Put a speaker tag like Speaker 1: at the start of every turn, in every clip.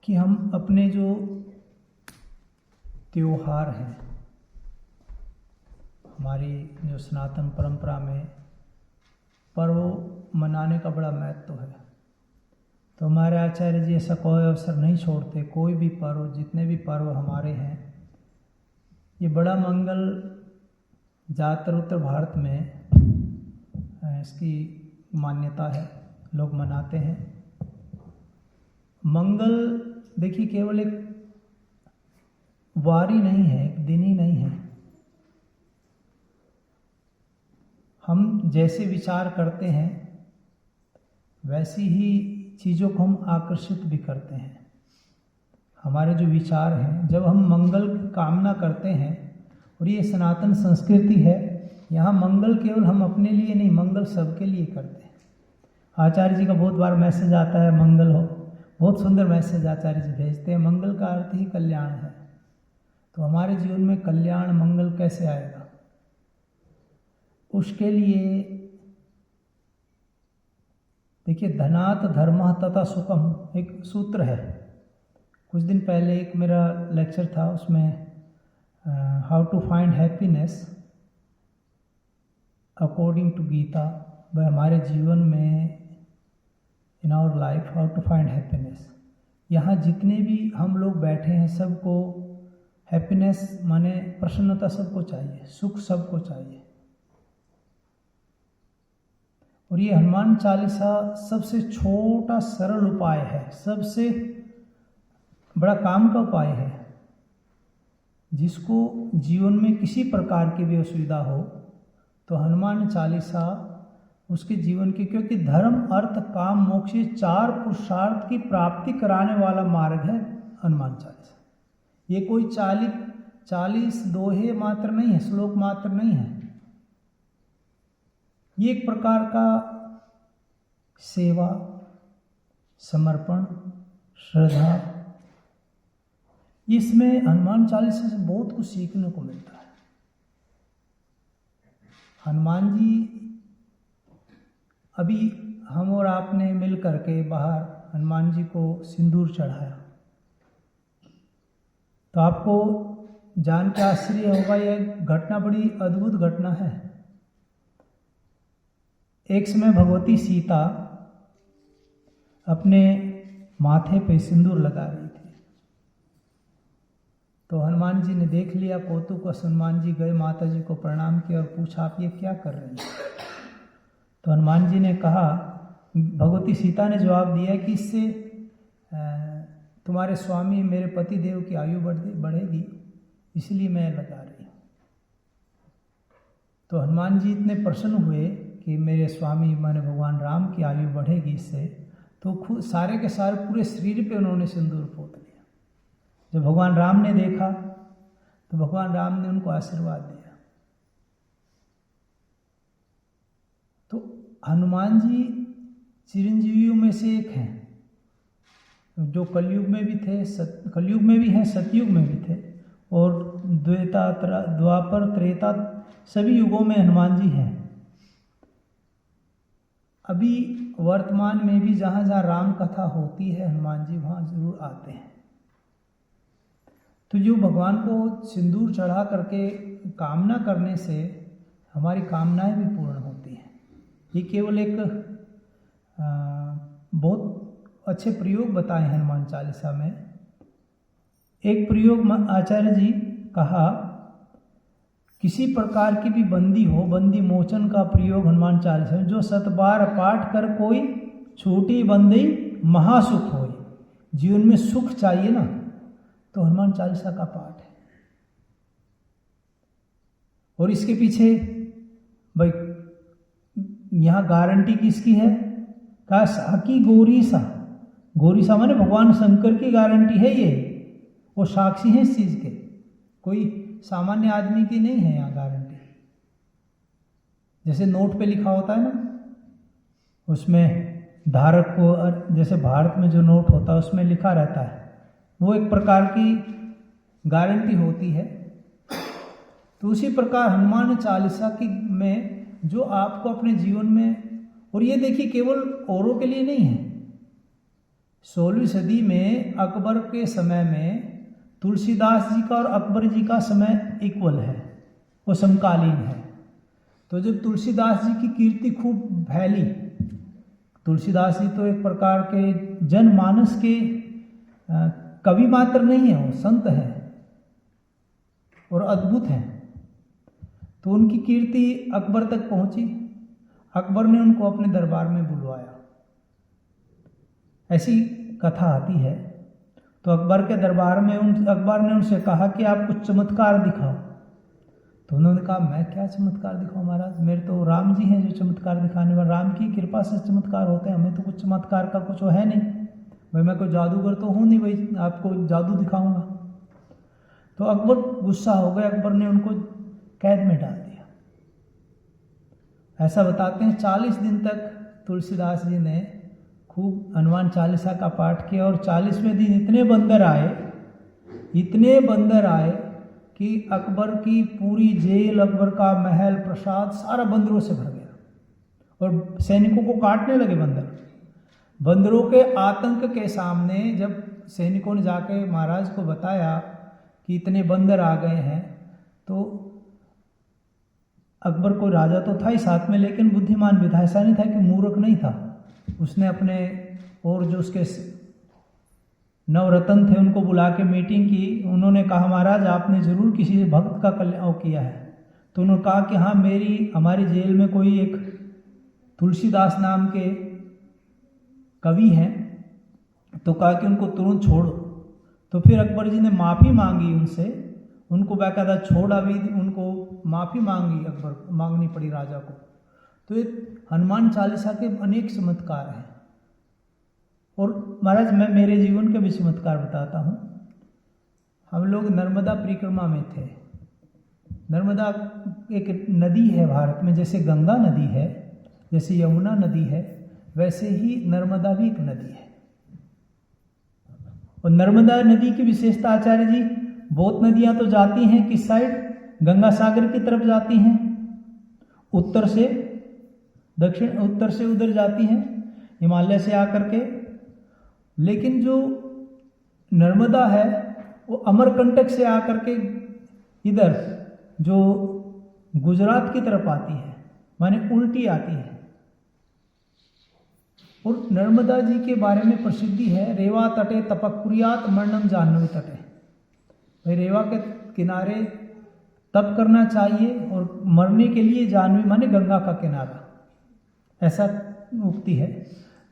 Speaker 1: कि हम अपने जो त्योहार हैं, हमारी जो सनातन परंपरा में पर्व मनाने का बड़ा महत्व है। तो हमारे आचार्य जी ऐसा कोई अवसर नहीं छोड़ते। कोई भी पर्व, जितने भी पर्व हमारे हैं, ये बड़ा मंगल ज़्यादातर उत्तर भारत में इसकी मान्यता है, लोग मनाते हैं। मंगल देखिए केवल एक वारी नहीं है, एक दिन ही नहीं है। हम जैसे विचार करते हैं वैसी ही चीज़ों को हम आकर्षित भी करते हैं। हमारे जो विचार हैं, जब हम मंगल की कामना करते हैं, और ये सनातन संस्कृति है, यहाँ मंगल केवल हम अपने लिए नहीं, मंगल सबके लिए करते हैं। आचार्य जी का बहुत बार मैसेज आता है, मंगल हो। बहुत सुंदर मैसेज आचार्य जी भेजते हैं। मंगल का अर्थ ही कल्याण है। तो हमारे जीवन में कल्याण, मंगल कैसे आएगा? उसके लिए देखिए, धनात् धर्मः तथा सुखम एक सूत्र है। कुछ दिन पहले एक मेरा लेक्चर था, उसमें how to find happiness according to Gita, वह हमारे जीवन में in our life how to find happiness. यहाँ जितने भी हम लोग बैठे हैं, सबको हैप्पीनेस माने प्रसन्नता सबको चाहिए, सुख सबको चाहिए। और ये हनुमान चालीसा सबसे छोटा सरल उपाय है, सबसे बड़ा काम का उपाय है। जिसको जीवन में किसी प्रकार की भी असुविधा हो तो हनुमान चालीसा उसके जीवन की, क्योंकि धर्म अर्थ काम मोक्ष, ये 4 पुरुषार्थ की प्राप्ति कराने वाला मार्ग है हनुमान चालीसा। ये कोई 40 दोहे मात्र नहीं है, श्लोक मात्र नहीं है। ये एक प्रकार का सेवा, समर्पण, श्रद्धा, इसमें हनुमान चालीसा से बहुत कुछ सीखने को मिलता है। हनुमान जी, अभी हम और आपने मिल करके बाहर हनुमान जी को सिंदूर चढ़ाया, तो आपको जान के आश्चर्य होगा, यह घटना बड़ी अद्भुत घटना है। एक समय भगवती सीता अपने माथे पे सिंदूर लगा रही थी। तो हनुमान जी ने देख लिया कौतुक, हनुमान जी गए, माता जी को प्रणाम किया और पूछा, आप ये क्या कर रही हैं? तो हनुमान जी ने कहा, भगवती सीता ने जवाब दिया कि इससे तुम्हारे स्वामी मेरे पति देव की आयु बढ़ेगी, इसलिए मैं लगा रही हूँ। तो हनुमान जी इतने प्रसन्न हुए कि मेरे स्वामी माने भगवान राम की आयु बढ़ेगी इससे, तो खुद सारे के सारे पूरे शरीर पे उन्होंने सिंदूर पोत लिया। जब भगवान राम ने देखा तो भगवान राम ने उनको आशीर्वाद दिया। तो हनुमान जी चिरंजीवियों में से एक हैं, जो कलयुग में भी थे, कलयुग में भी हैं, सतयुग में भी थे, और द्वापर, त्रेता, सभी युगों में हनुमान जी हैं। अभी वर्तमान में भी जहाँ जहाँ राम कथा होती है, हनुमान जी वहाँ जरूर आते हैं। तो जो भगवान को सिंदूर चढ़ा करके कामना करने से हमारी कामनाएं भी पूर्ण होती हैं। ये केवल एक बहुत अच्छे प्रयोग बताए हैं हनुमान चालीसा में। एक प्रयोग आचार्य जी कहा, किसी प्रकार की भी बंदी हो, बंदी मोचन का प्रयोग हनुमान चालीसा में, जो 7 बार पाठ कर कोई छोटी बंदी महासुख हो। जीवन में सुख चाहिए ना, तो हनुमान चालीसा का पाठ है। और इसके पीछे भाई यहाँ गारंटी किसकी है? कहा साकी गौरीसा, गौरीसा माने भगवान शंकर की गारंटी है ये, वो साक्षी है इस चीज के, कोई सामान्य आदमी की नहीं है यहाँ गारंटी। जैसे नोट पे लिखा होता है ना, उसमें धारक को, जैसे भारत में जो नोट होता है उसमें लिखा रहता है, वो एक प्रकार की गारंटी होती है। तो उसी प्रकार हनुमान चालीसा की में जो आपको अपने जीवन में, और ये देखिए केवल औरों के लिए नहीं है, 16वीं सदी में अकबर के समय में तुलसीदास जी का और अकबर जी का समय इक्वल है, वो समकालीन है। तो जब तुलसीदास जी की कीर्ति खूब फैली, तुलसीदास जी तो एक प्रकार के जनमानस के कवि मात्र नहीं है, वो संत हैं और अद्भुत हैं। तो उनकी कीर्ति अकबर तक पहुंची। अकबर ने उनको अपने दरबार में बुलवाया, ऐसी कथा आती है। तो अकबर के दरबार में अकबर ने उनसे कहा कि आप कुछ चमत्कार दिखाओ। तो उन्होंने कहा मैं क्या चमत्कार दिखाऊं महाराज, मेरे तो राम जी हैं जो चमत्कार दिखाने वाले, राम की कृपा से चमत्कार होते हैं, हमें तो कुछ चमत्कार का कुछ है नहीं भाई, मैं कोई जादूगर तो हूँ नहीं भाई आपको जादू दिखाऊंगा। तो अकबर गुस्सा हो गए, अकबर ने उनको कैद में डाल दिया। ऐसा बताते हैं 40 दिन तक तुलसीदास जी ने खूब हनुमान चालीसा का पाठ किया और 40वें दिन इतने बंदर आए कि अकबर की पूरी जेल, अकबर का महल, प्रसाद सारा बंदरों से भर गया और सैनिकों को काटने लगे बंदर। बंदरों के आतंक के सामने जब सैनिकों ने जाके महाराज को बताया कि इतने बंदर आ गए हैं, तो अकबर को राजा तो था ही साथ में, लेकिन बुद्धिमान भी था, ऐसा नहीं था कि मूर्ख नहीं था। उसने अपने और जो उसके नवरत्न थे उनको बुला के मीटिंग की। उन्होंने कहा महाराज आपने जरूर किसी भक्त का कल्याण किया है। तो उन्होंने कहा कि हाँ हमारी जेल में कोई एक तुलसीदास नाम के कवि हैं, तो कहा कि उनको तुरंत छोड़ो। तो फिर अकबर जी ने माफ़ी मांगी उनसे, उनको बाकायदा छोड़ा भी, उनको माफ़ी मांगनी पड़ी राजा को। तो एक हनुमान चालीसा के अनेक चमत्कार हैं। और महाराज मैं मेरे जीवन के भी चमत्कार बताता हूँ। हम लोग नर्मदा परिक्रमा में थे। नर्मदा एक नदी है भारत में, जैसे गंगा नदी है, जैसे यमुना नदी है, वैसे ही नर्मदा भी एक नदी है। और नर्मदा नदी की विशेषता आचार्य जी, बहुत नदियां तो जाती हैं किस साइड, गंगा सागर की तरफ जाती हैं, उत्तर से दक्षिण, उत्तर से उधर जाती हैं हिमालय से आकर के। लेकिन जो नर्मदा है वो अमरकंटक से आकर के इधर जो गुजरात की तरफ आती है, माने उल्टी आती है। और नर्मदा जी के बारे में प्रसिद्धि है, रेवा तटे तपकुरियात मरणम जाह्नवी तटे। भाई रेवा के किनारे तप करना चाहिए और मरने के लिए जाह्नवी माने गंगा का किनारा, ऐसा उक्ति है।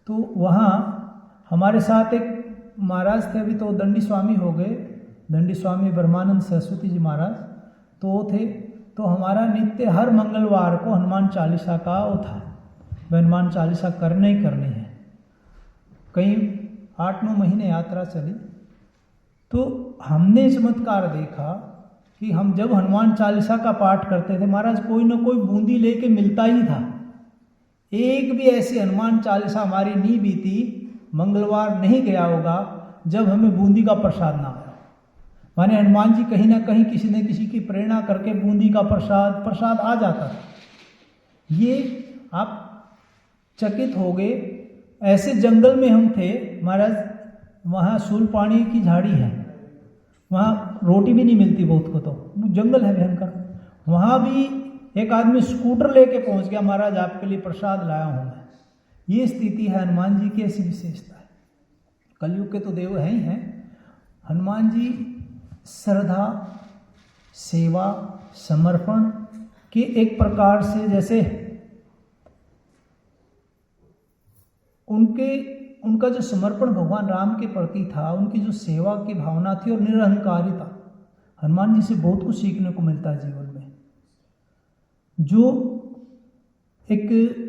Speaker 1: तो वहाँ हमारे साथ एक महाराज थे, अभी तो दंडी स्वामी हो गए, दंडी स्वामी ब्रह्मानंद सरस्वती जी महाराज, तो वो थे। तो हमारा नित्य हर मंगलवार को हनुमान चालीसा का वो था, हनुमान चालीसा करने ही करनी है। कई 8-9 महीने यात्रा चली। तो हमने चमत्कार देखा कि हम जब हनुमान चालीसा का पाठ करते थे, महाराज कोई ना कोई बूंदी लेके मिलता ही था। एक भी ऐसी हनुमान चालीसा हमारी नहीं बीती, मंगलवार नहीं गया होगा जब हमें बूंदी का प्रसाद ना आया। माने हनुमान जी कहीं ना कहीं किसी न किसी की प्रेरणा करके बूंदी का प्रसाद आ जाता था। ये आप चकित हो गए। ऐसे जंगल में हम थे महाराज, वहाँ सूलपानी की झाड़ी है, वहाँ रोटी भी नहीं मिलती बहुत को, तो जंगल है भयंकर। वहाँ भी एक आदमी स्कूटर लेके पहुँच गया, महाराज आपके लिए प्रसाद लाया हूँ मैं। ये स्थिति है हनुमान जी की, ऐसी विशेषता है। कलयुग के तो देव हैं ही हैं। हनुमान जी श्रद्धा, सेवा, समर्पण के एक प्रकार से, जैसे उनका जो समर्पण भगवान राम के प्रति था, उनकी जो सेवा की भावना थी और निरहंकारिता, हनुमान जी से बहुत कुछ सीखने को मिलता है जीवन में। जो एक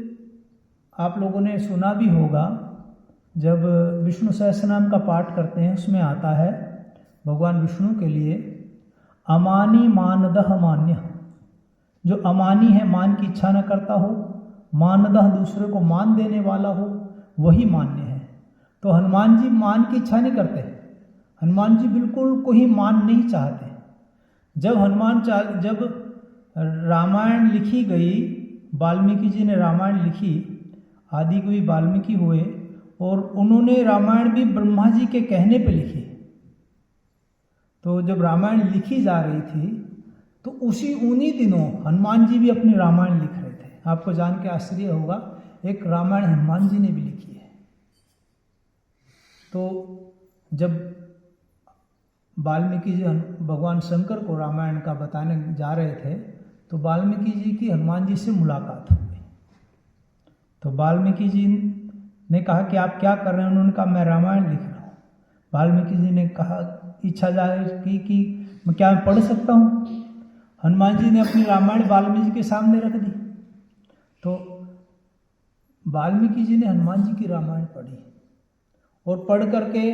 Speaker 1: आप लोगों ने सुना भी होगा, जब विष्णु सहस्रनाम का पाठ करते हैं उसमें आता है भगवान विष्णु के लिए अमानी मानदह मान्य। जो अमानी है, मान की इच्छा न करता हो, मानदह दूसरे को मान देने वाला हो, वही मान्य है। तो हनुमान जी मान की इच्छा नहीं करते, हनुमान जी बिल्कुल कोई मान नहीं चाहते। जब रामायण लिखी गई, वाल्मीकि जी ने रामायण लिखी, आदि कवि वाल्मीकि हुए, और उन्होंने रामायण भी ब्रह्मा जी के कहने पे लिखी। तो जब रामायण लिखी जा रही थी तो उन्हीं दिनों हनुमान जी भी अपनी रामायण लिख रहे थे। आपको जान के आश्चर्य होगा, एक रामायण हनुमान जी ने भी लिखी है। तो जब वाल्मीकि जी भगवान शंकर को रामायण का बताने जा रहे थे तो वाल्मीकि जी की हनुमान जी से मुलाकात हो गई। तो वाल्मीकि जी ने कहा कि आप क्या कर रहे हैं? उन्होंने कहा मैं रामायण लिख रहा हूँ। वाल्मीकि जी ने कहा, इच्छा जाहिर की कि मैं क्या पढ़ सकता हूँ? हनुमान जी ने अपनी रामायण वाल्मीकि जी के सामने रख दी। तो वाल्मीकि जी ने हनुमान जी की रामायण पढ़ी और पढ़ करके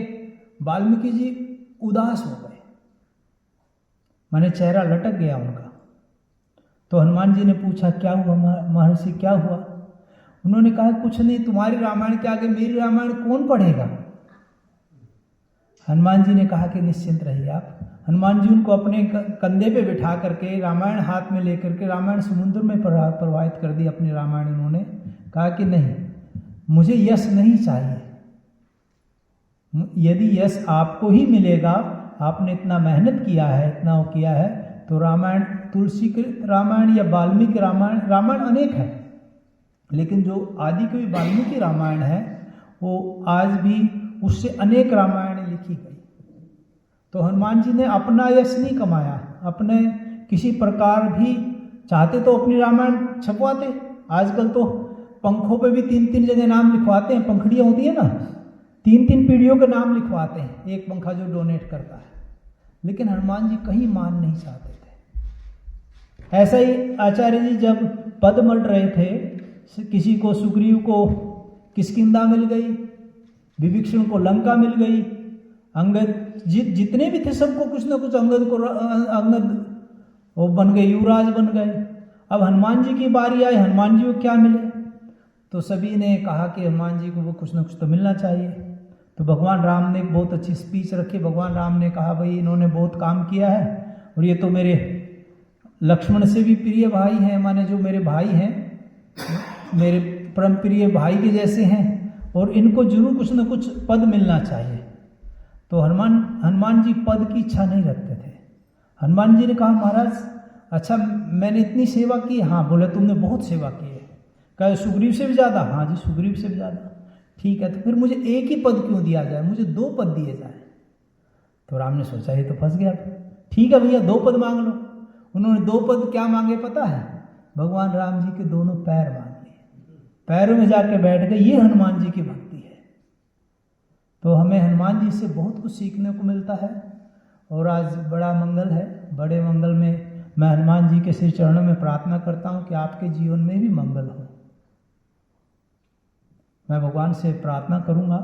Speaker 1: वाल्मीकि जी उदास हो गए, माने चेहरा लटक गया उनका। तो हनुमान जी ने पूछा, क्या हुआ महर्षि, क्या हुआ? उन्होंने कहा, कुछ नहीं, तुम्हारी रामायण के आगे मेरी रामायण कौन पढ़ेगा? हनुमान जी ने कहा कि निश्चिंत रहिए आप। हनुमान जी उनको अपने कंधे पे बिठा करके रामायण हाथ में लेकर के रामायण समुद्र में प्रवाहित कर दी अपनी रामायण। उन्होंने कहा कि नहीं, मुझे यश नहीं चाहिए। यदि यश आपको ही मिलेगा, आपने इतना मेहनत किया है, इतना वो किया है, तो रामायण, तुलसी के रामायण या वाल्मीकि रामायण अनेक है, लेकिन जो आदि कवि वाल्मीकि रामायण है वो आज भी उससे अनेक रामायण लिखी गई। तो हनुमान जी ने अपना यश नहीं कमाया, अपने किसी प्रकार भी चाहते तो अपनी रामायण छपवाते। आजकल तो पंखों पे भी 3-3 जगह नाम लिखवाते हैं, पंखड़ियाँ होती है ना, 3-3 पीढ़ियों के नाम लिखवाते हैं एक पंखा जो डोनेट करता है। लेकिन हनुमान जी कहीं मान नहीं चाहते थे। ऐसा ही आचार्य जी जब पद मट रहे थे, किसी को सुग्रीव को किष्किंधा मिल गई, विभीषण को लंका मिल गई, अंगद जितने भी थे सबको कुछ ना कुछ, अंगद वो बन गए, युवराज बन गए। अब हनुमान जी की बारी आई, हनुमान जी को क्या मिले? तो सभी ने कहा कि हनुमान जी को वो कुछ ना कुछ तो मिलना चाहिए। तो भगवान राम ने एक बहुत अच्छी स्पीच रखी। भगवान राम ने कहा, भाई इन्होंने बहुत काम किया है और ये तो मेरे लक्ष्मण से भी प्रिय भाई हैं, माने जो मेरे भाई हैं, मेरे परम प्रिय भाई के जैसे हैं, और इनको जरूर कुछ न कुछ पद मिलना चाहिए। तो हनुमान जी पद की इच्छा नहीं रखते थे। हनुमान जी ने कहा, महाराज अच्छा मैंने इतनी सेवा की। हाँ, बोले तुमने बहुत सेवा की है। कहा सुग्रीव से भी ज़्यादा? हाँ जी, सुग्रीव से भी ज़्यादा। ठीक है, तो फिर मुझे एक ही पद क्यों दिया जाए, मुझे 2 पद दिए जाए। तो राम ने सोचा ये तो फंस गया। ठीक है भैया, 2 पद मांग लो। उन्होंने 2 पद क्या मांगे पता है? भगवान राम जी के दोनों पैर मांग लिए, पैरों में जाके बैठ गए। ये हनुमान जी की भक्ति है। तो हमें हनुमान जी से बहुत कुछ सीखने को मिलता है। और आज बड़ा मंगल है, बड़े मंगल में मैं हनुमान जी के श्री चरणों में प्रार्थना करता हूँ कि आपके जीवन में भी मंगल हो। मैं भगवान से प्रार्थना करूँगा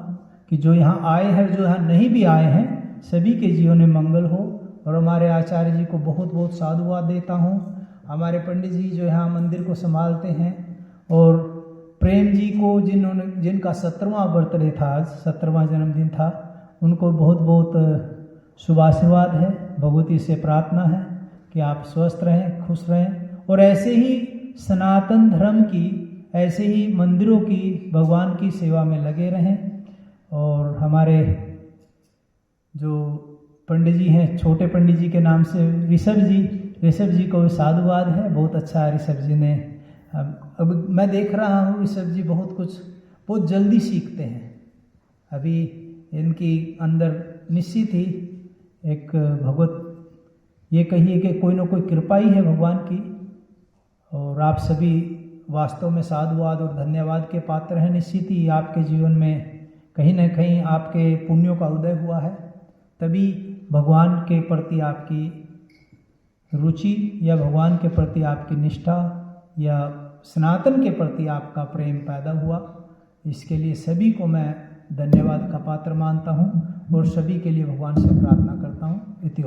Speaker 1: कि जो यहाँ आए हैं, जो यहाँ नहीं भी आए हैं, सभी के जीवन में मंगल हो। और हमारे आचार्य जी को बहुत बहुत साधुवाद देता हूँ। हमारे पंडित जी जो यहाँ मंदिर को संभालते हैं, और प्रेम जी को जिनका 17वां बर्थडे था, आज 17वां जन्मदिन था, उनको बहुत बहुत शुभ आशीर्वाद है। भगवती से प्रार्थना है कि आप स्वस्थ रहें, खुश रहें, और ऐसे ही सनातन धर्म की, ऐसे ही मंदिरों की, भगवान की सेवा में लगे रहें। और हमारे जो पंडित जी हैं, छोटे पंडित जी के नाम से ऋषभ जी को साधुवाद है। बहुत अच्छा ऋषभ जी ने, अब मैं देख रहा हूँ ऋषभ जी बहुत जल्दी सीखते हैं। अभी इनकी अंदर निश्चित ही एक भगवत, ये कहिए कि कोई ना कोई कृपा ही है भगवान की। और आप सभी वास्तव में साधुवाद और धन्यवाद के पात्र हैं। निश्चित ही आपके जीवन में कहीं ना कहीं आपके पुण्यों का उदय हुआ है, तभी भगवान के प्रति आपकी रुचि, या भगवान के प्रति आपकी निष्ठा, या सनातन के प्रति आपका प्रेम पैदा हुआ। इसके लिए सभी को मैं धन्यवाद का पात्र मानता हूँ और सभी के लिए भगवान से प्रार्थना करता हूँ।